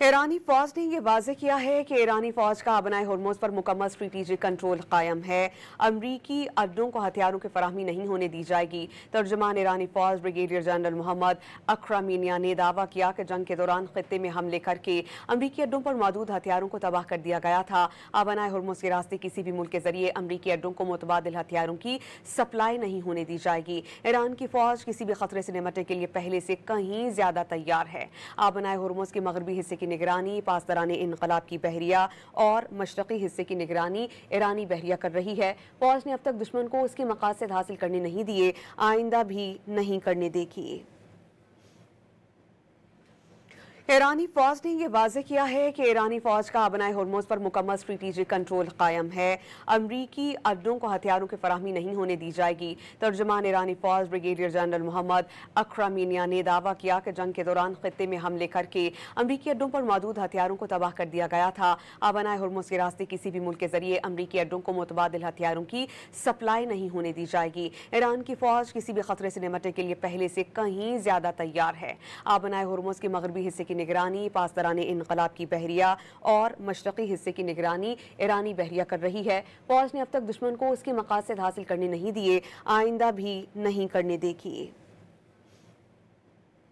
ईरानी फौज ने ये वाज़ेह किया है कि ईरानी फौज का आबनाए होर्मुज़ पर मुकम्मल स्ट्रेटेजिक कंट्रोल कायम है। अमरीकी अड्डों को हथियारों की फराहमी नहीं होने दी जाएगी। तर्जुमान ईरानी फौज ब्रिगेडियर जनरल मोहम्मद अकरमिनिया ने दावा किया कि जंग के दौरान खित्ते में हमले करके अमरीकी अड्डों पर मौजूद हथियारों को तबाह कर दिया गया था। आबनाए होर्मुज़ के रास्ते किसी भी मुल्क के जरिए अमरीकी अड्डों को मुतबादिल हथियारों की सप्लाई नहीं होने दी जाएगी। ईरान की फौज किसी भी खतरे से निपटने के लिए पहले से कहीं ज्यादा तैयार है। आबनाए होर्मुज़ के मगरबी हिस्से की निगरानी पासदारान इनकलाब की बहरिया और मशरकी हिस्से की निगरानी ईरानी बहरिया कर रही है। फौज ने अब तक दुश्मन को उसके मकासद हासिल करने नहीं दिए, आइंदा भी नहीं करने देगी। ईरानी फौज ने यह वाज़ेह किया है कि ईरानी फौज का आबनाए होर्मुज़ पर मुकम्मल स्ट्रेटेजिक कंट्रोल कायम है। अमरीकी अड्डों को हथियारों की फराहमी नहीं होने दी जाएगी। तर्जुमान ईरानी फौज ब्रिगेडियर जनरल मोहम्मद अकरमिनिया ने दावा किया कि जंग के दौरान खित्ते में हमले करके अमरीकी अड्डों पर मौजूद हथियारों को तबाह कर दिया गया था। आबनाए होर्मुज़ के रास्ते किसी भी मुल्क के जरिए अमरीकी अड्डों को मुतबादिल हथियारों की सप्लाई नहीं होने दी जाएगी। ईरान की फौज किसी भी खतरे से निपटने के लिए पहले से कहीं ज्यादा तैयार है। आबनाए होर्मुज़ के मगरबी हिस्से की निगरानी पासदारान इनकलाब की बहरिया और मशरकी हिस्से की निगरानी ईरानी बहरिया कर रही है। फौज ने अब तक दुश्मन को उसके मकासद हासिल करने नहीं दिए, आइंदा भी नहीं करने देगी।